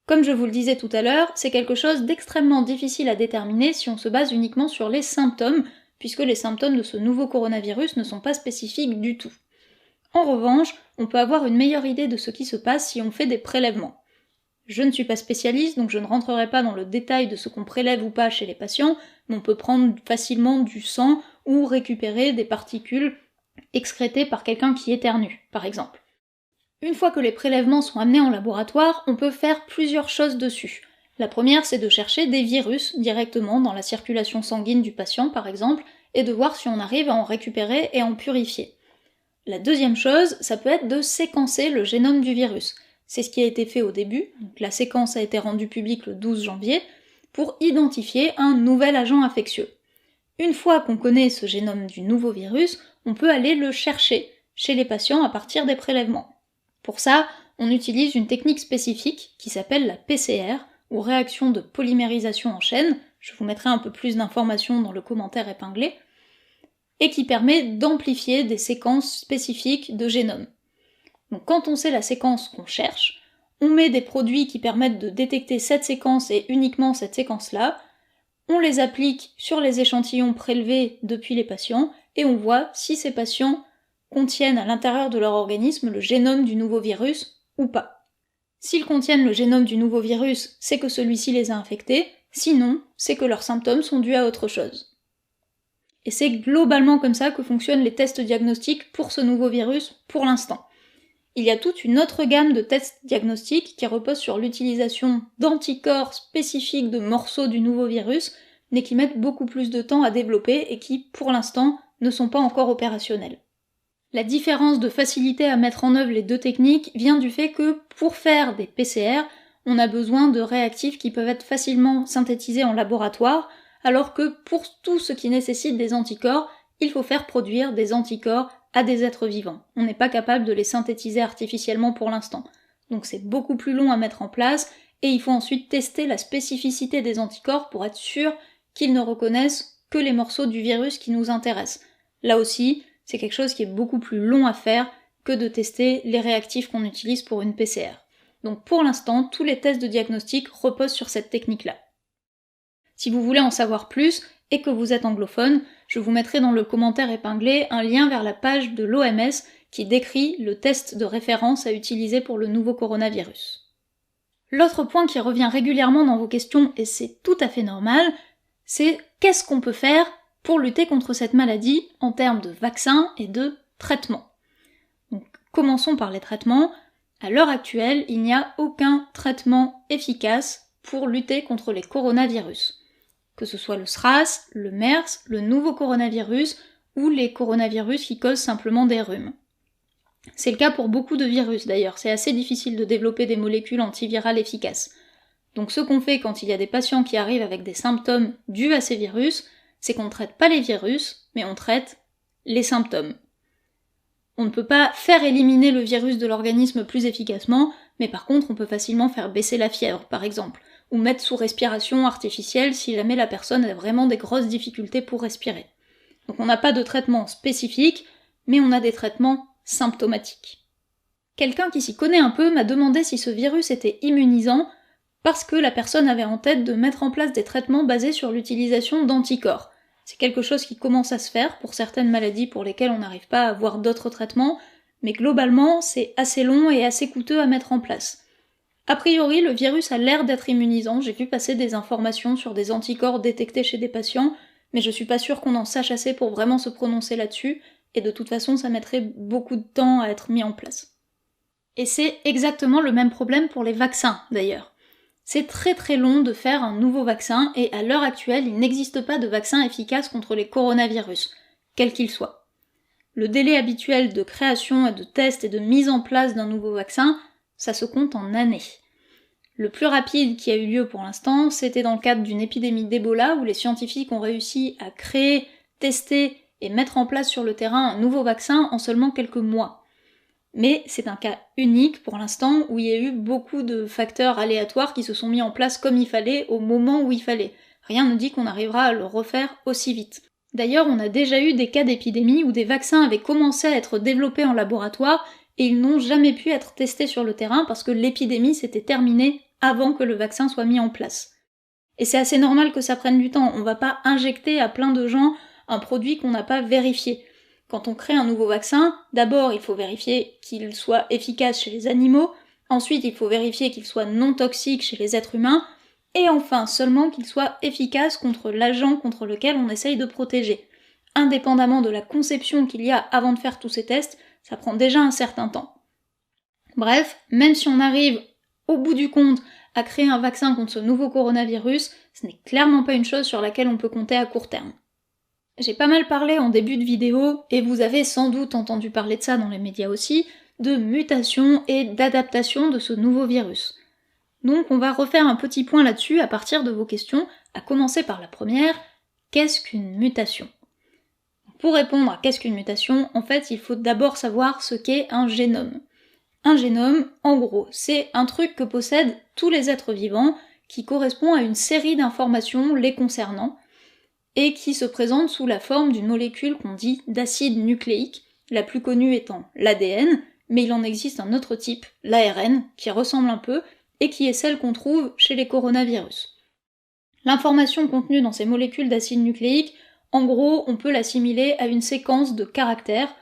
Comme je vous le disais tout à l'heure, c'est quelque chose d'extrêmement difficile à déterminer si on se base uniquement sur les symptômes, puisque les symptômes de ce nouveau coronavirus ne sont pas spécifiques du tout. En revanche, on peut avoir une meilleure idée de ce qui se passe si on fait des prélèvements. Je ne suis pas spécialiste, donc je ne rentrerai pas dans le détail de ce qu'on prélève ou pas chez les patients, mais on peut prendre facilement du sang ou récupérer des particules excrétées par quelqu'un qui éternue, par exemple. Une fois que les prélèvements sont amenés en laboratoire, on peut faire plusieurs choses dessus. La première, c'est de chercher des virus directement dans la circulation sanguine du patient, par exemple, et de voir si on arrive à en récupérer et en purifier. La deuxième chose, ça peut être de séquencer le génome du virus. C'est ce qui a été fait au début, donc la séquence a été rendue publique le 12 janvier, pour identifier un nouvel agent infectieux. Une fois qu'on connaît ce génome du nouveau virus, on peut aller le chercher chez les patients à partir des prélèvements. Pour ça, on utilise une technique spécifique qui s'appelle la PCR, ou réaction de polymérisation en chaîne, je vous mettrai un peu plus d'informations dans le commentaire épinglé, et qui permet d'amplifier des séquences spécifiques de génome. Donc quand on sait la séquence qu'on cherche, on met des produits qui permettent de détecter cette séquence et uniquement cette séquence-là, on les applique sur les échantillons prélevés depuis les patients, et on voit si ces patients contiennent à l'intérieur de leur organisme le génome du nouveau virus ou pas. S'ils contiennent le génome du nouveau virus, c'est que celui-ci les a infectés, sinon, c'est que leurs symptômes sont dus à autre chose. Et c'est globalement comme ça que fonctionnent les tests diagnostiques pour ce nouveau virus pour l'instant. Il y a toute une autre gamme de tests diagnostiques qui repose sur l'utilisation d'anticorps spécifiques de morceaux du nouveau virus, mais qui mettent beaucoup plus de temps à développer et qui, pour l'instant, ne sont pas encore opérationnels. La différence de facilité à mettre en œuvre les deux techniques vient du fait que, pour faire des PCR, on a besoin de réactifs qui peuvent être facilement synthétisés en laboratoire, alors que pour tout ce qui nécessite des anticorps, il faut faire produire des anticorps à des êtres vivants. On n'est pas capable de les synthétiser artificiellement pour l'instant. Donc c'est beaucoup plus long à mettre en place, et il faut ensuite tester la spécificité des anticorps pour être sûr qu'ils ne reconnaissent que les morceaux du virus qui nous intéressent. Là aussi, c'est quelque chose qui est beaucoup plus long à faire que de tester les réactifs qu'on utilise pour une PCR. Donc pour l'instant, tous les tests de diagnostic reposent sur cette technique-là. Si vous voulez en savoir plus, et que vous êtes anglophone, je vous mettrai dans le commentaire épinglé un lien vers la page de l'OMS qui décrit le test de référence à utiliser pour le nouveau coronavirus. L'autre point qui revient régulièrement dans vos questions, et c'est tout à fait normal, c'est qu'est-ce qu'on peut faire pour lutter contre cette maladie en termes de vaccins et de traitements. Donc, commençons par les traitements. À l'heure actuelle, il n'y a aucun traitement efficace pour lutter contre les coronavirus. Que ce soit le SRAS, le MERS, le nouveau coronavirus ou les coronavirus qui causent simplement des rhumes. C'est le cas pour beaucoup de virus d'ailleurs, c'est assez difficile de développer des molécules antivirales efficaces. Donc ce qu'on fait quand il y a des patients qui arrivent avec des symptômes dus à ces virus, c'est qu'on ne traite pas les virus, mais on traite les symptômes. On ne peut pas faire éliminer le virus de l'organisme plus efficacement, mais par contre on peut facilement faire baisser la fièvre, par exemple, ou mettre sous respiration artificielle si jamais la personne a vraiment des grosses difficultés pour respirer. Donc on n'a pas de traitement spécifique, mais on a des traitements symptomatiques. Quelqu'un qui s'y connaît un peu m'a demandé si ce virus était immunisant, parce que la personne avait en tête de mettre en place des traitements basés sur l'utilisation d'anticorps. C'est quelque chose qui commence à se faire pour certaines maladies pour lesquelles on n'arrive pas à avoir d'autres traitements, mais globalement, c'est assez long et assez coûteux à mettre en place. A priori, le virus a l'air d'être immunisant, j'ai vu passer des informations sur des anticorps détectés chez des patients, mais je suis pas sûre qu'on en sache assez pour vraiment se prononcer là-dessus, et de toute façon, ça mettrait beaucoup de temps à être mis en place. Et c'est exactement le même problème pour les vaccins, d'ailleurs. C'est très très long de faire un nouveau vaccin et à l'heure actuelle, il n'existe pas de vaccin efficace contre les coronavirus, quel qu'il soit. Le délai habituel de création et de test et de mise en place d'un nouveau vaccin, ça se compte en années. Le plus rapide qui a eu lieu pour l'instant, c'était dans le cadre d'une épidémie d'Ebola où les scientifiques ont réussi à créer, tester et mettre en place sur le terrain un nouveau vaccin en seulement quelques mois. Mais c'est un cas unique pour l'instant où il y a eu beaucoup de facteurs aléatoires qui se sont mis en place comme il fallait au moment où il fallait. Rien ne dit qu'on arrivera à le refaire aussi vite. D'ailleurs, on a déjà eu des cas d'épidémie où des vaccins avaient commencé à être développés en laboratoire et ils n'ont jamais pu être testés sur le terrain parce que l'épidémie s'était terminée avant que le vaccin soit mis en place. Et c'est assez normal que ça prenne du temps, on va pas injecter à plein de gens un produit qu'on n'a pas vérifié. Quand on crée un nouveau vaccin, d'abord il faut vérifier qu'il soit efficace chez les animaux, ensuite il faut vérifier qu'il soit non toxique chez les êtres humains, et enfin seulement qu'il soit efficace contre l'agent contre lequel on essaye de protéger. Indépendamment de la conception qu'il y a avant de faire tous ces tests, ça prend déjà un certain temps. Bref, même si on arrive au bout du compte à créer un vaccin contre ce nouveau coronavirus, ce n'est clairement pas une chose sur laquelle on peut compter à court terme. J'ai pas mal parlé en début de vidéo, et vous avez sans doute entendu parler de ça dans les médias aussi, de mutation et d'adaptation de ce nouveau virus. Donc on va refaire un petit point là-dessus à partir de vos questions, à commencer par la première, qu'est-ce qu'une mutation ? Pour répondre à qu'est-ce qu'une mutation, en fait il faut d'abord savoir ce qu'est un génome. Un génome, en gros, c'est un truc que possèdent tous les êtres vivants, qui correspond à une série d'informations les concernant, et qui se présente sous la forme d'une molécule qu'on dit d'acide nucléique, la plus connue étant l'ADN, mais il en existe un autre type, l'ARN, qui ressemble un peu, et qui est celle qu'on trouve chez les coronavirus. L'information contenue dans ces molécules d'acide nucléique, en gros, on peut l'assimiler à une séquence de caractères,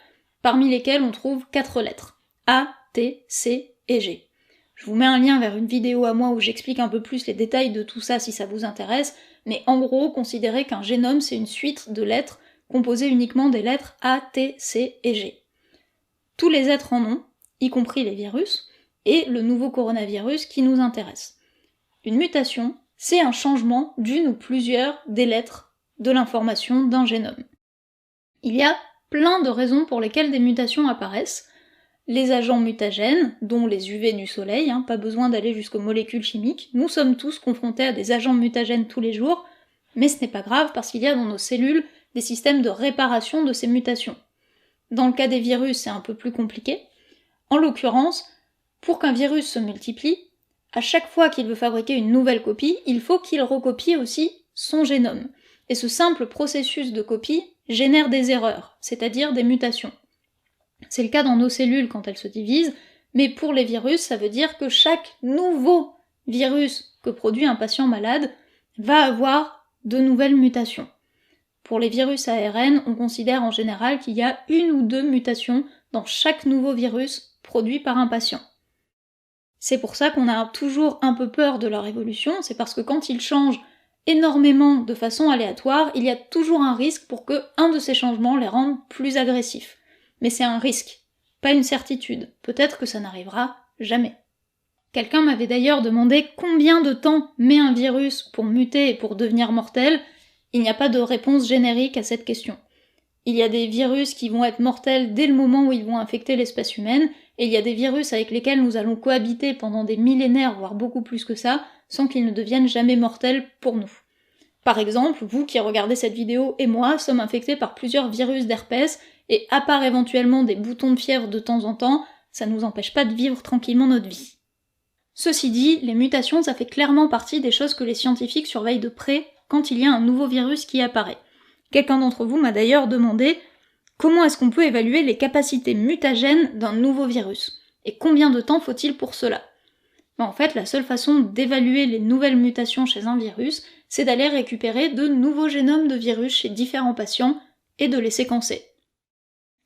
parmi lesquels on trouve 4 lettres. A, T, C et G. Je vous mets un lien vers une vidéo à moi où j'explique un peu plus les détails de tout ça si ça vous intéresse, mais en gros, considérez qu'un génome c'est une suite de lettres composée uniquement des lettres A, T, C et G. Tous les êtres en ont, y compris les virus, et le nouveau coronavirus qui nous intéresse. Une mutation, c'est un changement d'une ou plusieurs des lettres de l'information d'un génome. Il y a plein de raisons pour lesquelles des mutations apparaissent. Les agents mutagènes, dont les UV du soleil, pas besoin d'aller jusqu'aux molécules chimiques, nous sommes tous confrontés à des agents mutagènes tous les jours, mais ce n'est pas grave parce qu'il y a dans nos cellules des systèmes de réparation de ces mutations. Dans le cas des virus, c'est un peu plus compliqué. En l'occurrence, pour qu'un virus se multiplie, à chaque fois qu'il veut fabriquer une nouvelle copie, il faut qu'il recopie aussi son génome. Et ce simple processus de copie génère des erreurs, c'est-à-dire des mutations. C'est le cas dans nos cellules quand elles se divisent, mais pour les virus, ça veut dire que chaque nouveau virus que produit un patient malade va avoir de nouvelles mutations. Pour les virus ARN, on considère en général qu'il y a 1 ou 2 mutations dans chaque nouveau virus produit par un patient. C'est pour ça qu'on a toujours un peu peur de leur évolution, c'est parce que quand ils changent énormément de façon aléatoire, il y a toujours un risque pour que un de ces changements les rende plus agressifs. Mais c'est un risque, pas une certitude. Peut-être que ça n'arrivera jamais. Quelqu'un m'avait d'ailleurs demandé combien de temps met un virus pour muter et pour devenir mortel. Il n'y a pas de réponse générique à cette question. Il y a des virus qui vont être mortels dès le moment où ils vont infecter l'espèce humaine, et il y a des virus avec lesquels nous allons cohabiter pendant des millénaires, voire beaucoup plus que ça, sans qu'ils ne deviennent jamais mortels pour nous. Par exemple, vous qui regardez cette vidéo et moi sommes infectés par plusieurs virus d'herpès, et à part éventuellement des boutons de fièvre de temps en temps, ça nous empêche pas de vivre tranquillement notre vie. Ceci dit, les mutations, ça fait clairement partie des choses que les scientifiques surveillent de près quand il y a un nouveau virus qui apparaît. Quelqu'un d'entre vous m'a d'ailleurs demandé comment est-ce qu'on peut évaluer les capacités mutagènes d'un nouveau virus, et combien de temps faut-il pour cela ? En fait, la seule façon d'évaluer les nouvelles mutations chez un virus, c'est d'aller récupérer de nouveaux génomes de virus chez différents patients et de les séquencer.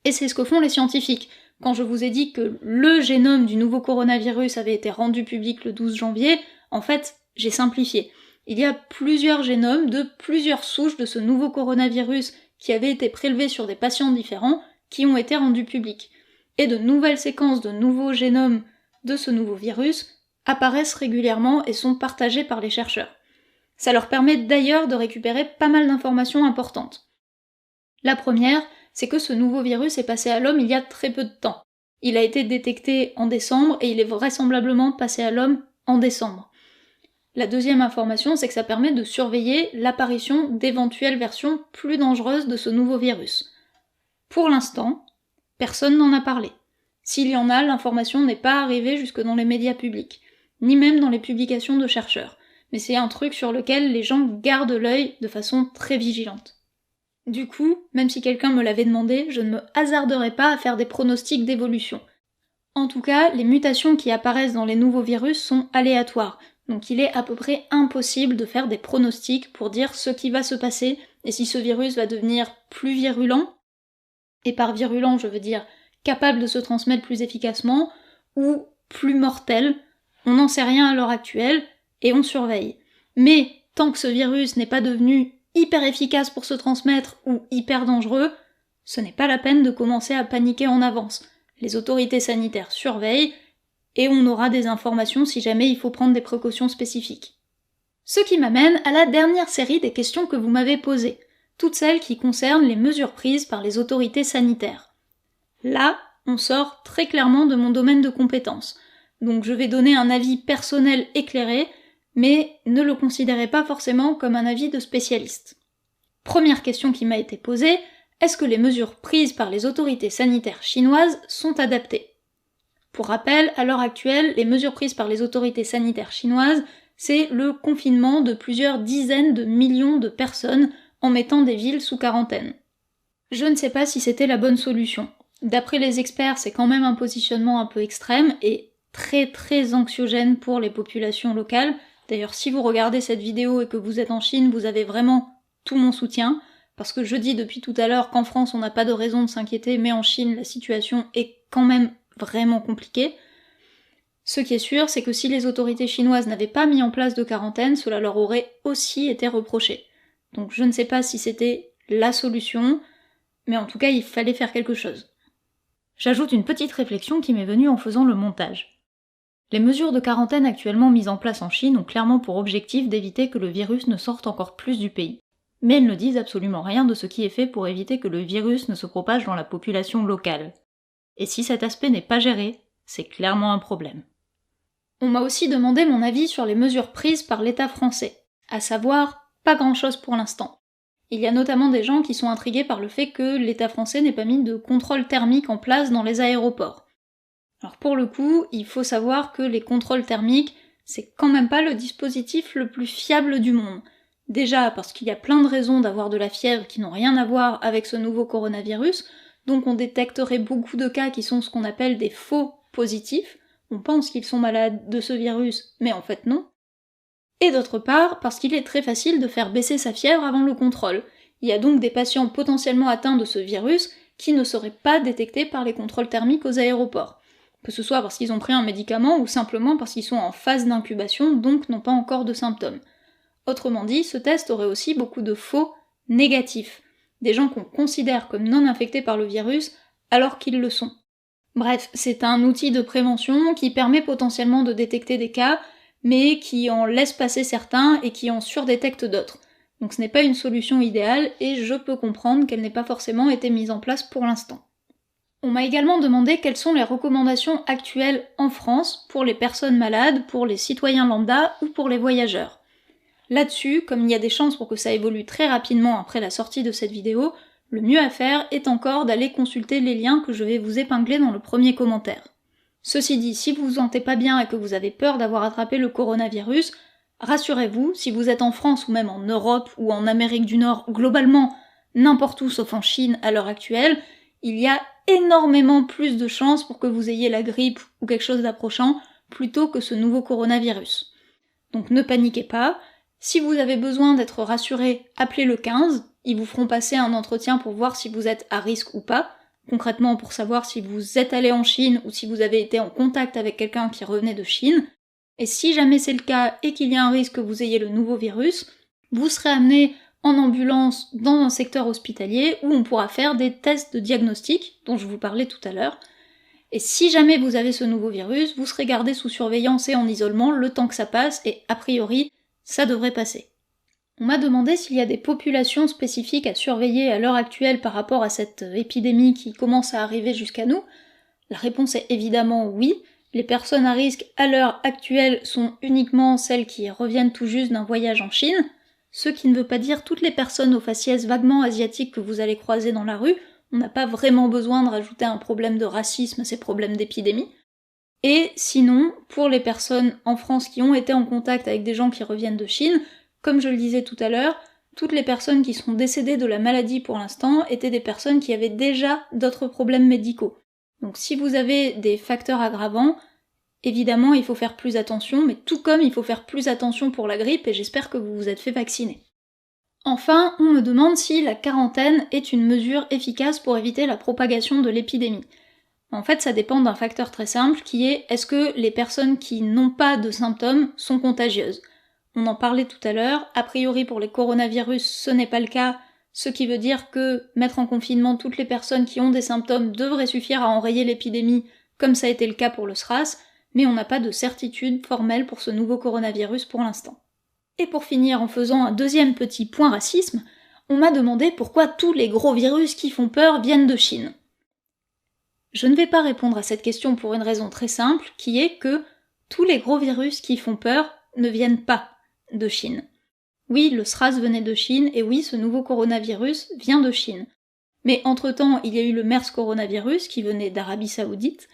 Et c'est ce que font les scientifiques. Quand je vous ai dit que le génome du nouveau coronavirus avait été rendu public le 12 janvier, en fait, j'ai simplifié. Il y a plusieurs génomes de plusieurs souches de ce nouveau coronavirus qui avaient été prélevés sur des patients différents qui ont été rendus publics. Et de nouvelles séquences de nouveaux génomes de ce nouveau virus apparaissent régulièrement et sont partagées par les chercheurs. Ça leur permet d'ailleurs de récupérer pas mal d'informations importantes. La première, c'est que ce nouveau virus est passé à l'homme il y a très peu de temps. Il a été détecté en décembre et il est vraisemblablement passé à l'homme en décembre. La deuxième information, c'est que ça permet de surveiller l'apparition d'éventuelles versions plus dangereuses de ce nouveau virus. Pour l'instant, personne n'en a parlé. S'il y en a, l'information n'est pas arrivée jusque dans les médias publics, ni même dans les publications de chercheurs. Mais c'est un truc sur lequel les gens gardent l'œil de façon très vigilante. Du coup, même si quelqu'un me l'avait demandé, je ne me hasarderai pas à faire des pronostics d'évolution. En tout cas, les mutations qui apparaissent dans les nouveaux virus sont aléatoires, donc il est à peu près impossible de faire des pronostics pour dire ce qui va se passer et si ce virus va devenir plus virulent, et par virulent je veux dire capable de se transmettre plus efficacement, ou plus mortel, on n'en sait rien à l'heure actuelle, et on surveille. Mais tant que ce virus n'est pas devenu hyper efficace pour se transmettre ou hyper dangereux, ce n'est pas la peine de commencer à paniquer en avance. Les autorités sanitaires surveillent, et on aura des informations si jamais il faut prendre des précautions spécifiques. Ce qui m'amène à la dernière série des questions que vous m'avez posées, toutes celles qui concernent les mesures prises par les autorités sanitaires. Là, on sort très clairement de mon domaine de compétence, donc je vais donner un avis personnel éclairé, mais ne le considérez pas forcément comme un avis de spécialiste. Première question qui m'a été posée, est-ce que les mesures prises par les autorités sanitaires chinoises sont adaptées ? Pour rappel, à l'heure actuelle, les mesures prises par les autorités sanitaires chinoises, c'est le confinement de plusieurs dizaines de millions de personnes en mettant des villes sous quarantaine. Je ne sais pas si c'était la bonne solution. D'après les experts, c'est quand même un positionnement un peu extrême et très très anxiogène pour les populations locales. D'ailleurs, si vous regardez cette vidéo et que vous êtes en Chine, vous avez vraiment tout mon soutien, parce que je dis depuis tout à l'heure qu'en France on n'a pas de raison de s'inquiéter, mais en Chine la situation est quand même vraiment compliquée. Ce qui est sûr, c'est que si les autorités chinoises n'avaient pas mis en place de quarantaine, cela leur aurait aussi été reproché. Donc je ne sais pas si c'était la solution, mais en tout cas il fallait faire quelque chose. J'ajoute une petite réflexion qui m'est venue en faisant le montage. Les mesures de quarantaine actuellement mises en place en Chine ont clairement pour objectif d'éviter que le virus ne sorte encore plus du pays. Mais elles ne disent absolument rien de ce qui est fait pour éviter que le virus ne se propage dans la population locale. Et si cet aspect n'est pas géré, c'est clairement un problème. On m'a aussi demandé mon avis sur les mesures prises par l'État français, à savoir pas grand-chose pour l'instant. Il y a notamment des gens qui sont intrigués par le fait que l'État français n'ait pas mis de contrôle thermique en place dans les aéroports. Alors pour le coup, il faut savoir que les contrôles thermiques, c'est quand même pas le dispositif le plus fiable du monde. Déjà parce qu'il y a plein de raisons d'avoir de la fièvre qui n'ont rien à voir avec ce nouveau coronavirus, donc on détecterait beaucoup de cas qui sont ce qu'on appelle des faux positifs. On pense qu'ils sont malades de ce virus, mais en fait non. Et d'autre part, parce qu'il est très facile de faire baisser sa fièvre avant le contrôle. Il y a donc des patients potentiellement atteints de ce virus qui ne seraient pas détectés par les contrôles thermiques aux aéroports. Que ce soit parce qu'ils ont pris un médicament ou simplement parce qu'ils sont en phase d'incubation, donc n'ont pas encore de symptômes. Autrement dit, ce test aurait aussi beaucoup de faux négatifs. Des gens qu'on considère comme non infectés par le virus alors qu'ils le sont. Bref, c'est un outil de prévention qui permet potentiellement de détecter des cas, mais qui en laisse passer certains et qui en surdétecte d'autres. Donc ce n'est pas une solution idéale et je peux comprendre qu'elle n'ait pas forcément été mise en place pour l'instant. On m'a également demandé quelles sont les recommandations actuelles en France pour les personnes malades, pour les citoyens lambda ou pour les voyageurs. Là-dessus, comme il y a des chances pour que ça évolue très rapidement après la sortie de cette vidéo, le mieux à faire est encore d'aller consulter les liens que je vais vous épingler dans le premier commentaire. Ceci dit, si vous vous sentez pas bien et que vous avez peur d'avoir attrapé le coronavirus, rassurez-vous, si vous êtes en France ou même en Europe ou en Amérique du Nord, globalement n'importe où sauf en Chine à l'heure actuelle, il y a énormément plus de chances pour que vous ayez la grippe ou quelque chose d'approchant plutôt que ce nouveau coronavirus. Donc ne paniquez pas, si vous avez besoin d'être rassuré, appelez le 15, ils vous feront passer un entretien pour voir si vous êtes à risque ou pas, concrètement pour savoir si vous êtes allé en Chine ou si vous avez été en contact avec quelqu'un qui revenait de Chine. Et si jamais c'est le cas et qu'il y a un risque que vous ayez le nouveau virus, vous serez amené en ambulance dans un secteur hospitalier où on pourra faire des tests de diagnostic, dont je vous parlais tout à l'heure. Et si jamais vous avez ce nouveau virus, vous serez gardé sous surveillance et en isolement le temps que ça passe, et a priori, ça devrait passer. On m'a demandé s'il y a des populations spécifiques à surveiller à l'heure actuelle par rapport à cette épidémie qui commence à arriver jusqu'à nous. La réponse est évidemment oui. Les personnes à risque à l'heure actuelle sont uniquement celles qui reviennent tout juste d'un voyage en Chine, ce qui ne veut pas dire toutes les personnes au faciès vaguement asiatiques que vous allez croiser dans la rue. On n'a pas vraiment besoin de rajouter un problème de racisme à ces problèmes d'épidémie. Et sinon, pour les personnes en France qui ont été en contact avec des gens qui reviennent de Chine, comme je le disais tout à l'heure, toutes les personnes qui sont décédées de la maladie pour l'instant étaient des personnes qui avaient déjà d'autres problèmes médicaux. Donc si vous avez des facteurs aggravants, évidemment il faut faire plus attention, mais tout comme il faut faire plus attention pour la grippe, et j'espère que vous vous êtes fait vacciner. Enfin, on me demande si la quarantaine est une mesure efficace pour éviter la propagation de l'épidémie. En fait, ça dépend d'un facteur très simple qui est est-ce que les personnes qui n'ont pas de symptômes sont contagieuses. On en parlait tout à l'heure, a priori pour les coronavirus ce n'est pas le cas, ce qui veut dire que mettre en confinement toutes les personnes qui ont des symptômes devrait suffire à enrayer l'épidémie, comme ça a été le cas pour le SRAS, mais on n'a pas de certitude formelle pour ce nouveau coronavirus pour l'instant. Et pour finir en faisant un deuxième petit point racisme, on m'a demandé pourquoi tous les gros virus qui font peur viennent de Chine. Je ne vais pas répondre à cette question pour une raison très simple, qui est que tous les gros virus qui font peur ne viennent pas de Chine. Oui, le SRAS venait de Chine, et oui, ce nouveau coronavirus vient de Chine. Mais entre-temps, il y a eu le MERS coronavirus qui venait d'Arabie Saoudite,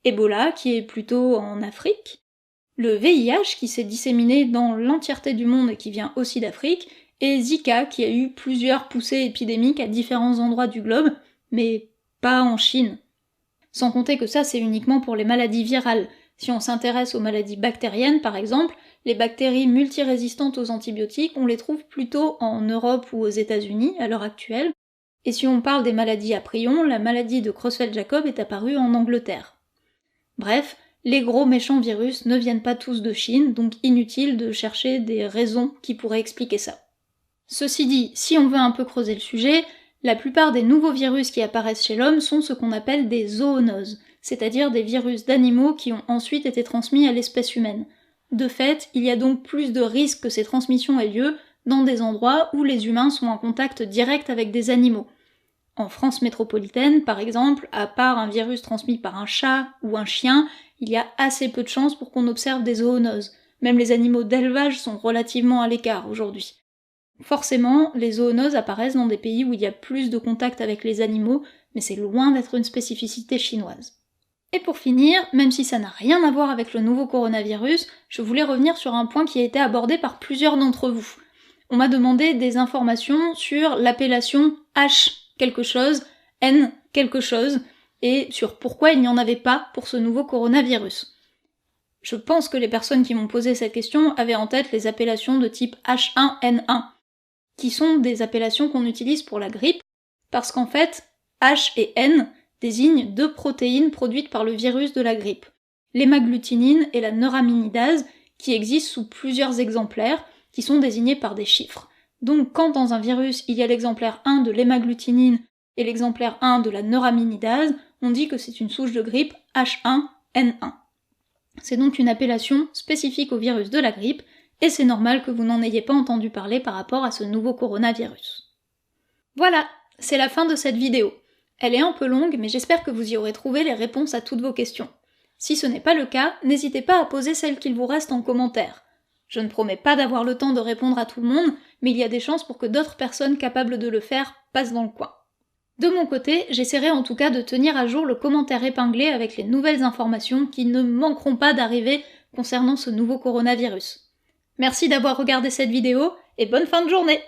Ebola qui est plutôt en Afrique, le VIH qui s'est disséminé dans l'entièreté du monde et qui vient aussi d'Afrique, et Zika qui a eu plusieurs poussées épidémiques à différents endroits du globe, mais pas en Chine. Sans compter que ça c'est uniquement pour les maladies virales. Si on s'intéresse aux maladies bactériennes par exemple, les bactéries multirésistantes aux antibiotiques, on les trouve plutôt en Europe ou aux États-Unis à l'heure actuelle. Et si on parle des maladies à prions, la maladie de Creutzfeldt-Jakob est apparue en Angleterre. Bref, les gros méchants virus ne viennent pas tous de Chine, donc inutile de chercher des raisons qui pourraient expliquer ça. Ceci dit, si on veut un peu creuser le sujet, la plupart des nouveaux virus qui apparaissent chez l'homme sont ce qu'on appelle des zoonoses, c'est-à-dire des virus d'animaux qui ont ensuite été transmis à l'espèce humaine. De fait, il y a donc plus de risques que ces transmissions aient lieu dans des endroits où les humains sont en contact direct avec des animaux. En France métropolitaine, par exemple, à part un virus transmis par un chat ou un chien, il y a assez peu de chances pour qu'on observe des zoonoses. Même les animaux d'élevage sont relativement à l'écart aujourd'hui. Forcément, les zoonoses apparaissent dans des pays où il y a plus de contact avec les animaux, mais c'est loin d'être une spécificité chinoise. Et pour finir, même si ça n'a rien à voir avec le nouveau coronavirus, je voulais revenir sur un point qui a été abordé par plusieurs d'entre vous. On m'a demandé des informations sur l'appellation H quelque chose, N quelque chose, et sur pourquoi il n'y en avait pas pour ce nouveau coronavirus. Je pense que les personnes qui m'ont posé cette question avaient en tête les appellations de type H1N1, qui sont des appellations qu'on utilise pour la grippe, parce qu'en fait, H et N désignent deux protéines produites par le virus de la grippe, l'hémagglutinine et la neuraminidase, qui existent sous plusieurs exemplaires, qui sont désignés par des chiffres. Donc quand dans un virus il y a l'exemplaire 1 de l'hémagglutinine et l'exemplaire 1 de la neuraminidase, on dit que c'est une souche de grippe H1N1. C'est donc une appellation spécifique au virus de la grippe, et c'est normal que vous n'en ayez pas entendu parler par rapport à ce nouveau coronavirus. Voilà, c'est la fin de cette vidéo. Elle est un peu longue, mais j'espère que vous y aurez trouvé les réponses à toutes vos questions. Si ce n'est pas le cas, n'hésitez pas à poser celles qu'il vous reste en commentaire. Je ne promets pas d'avoir le temps de répondre à tout le monde, mais il y a des chances pour que d'autres personnes capables de le faire passent dans le coin. De mon côté, j'essaierai en tout cas de tenir à jour le commentaire épinglé avec les nouvelles informations qui ne manqueront pas d'arriver concernant ce nouveau coronavirus. Merci d'avoir regardé cette vidéo, et bonne fin de journée!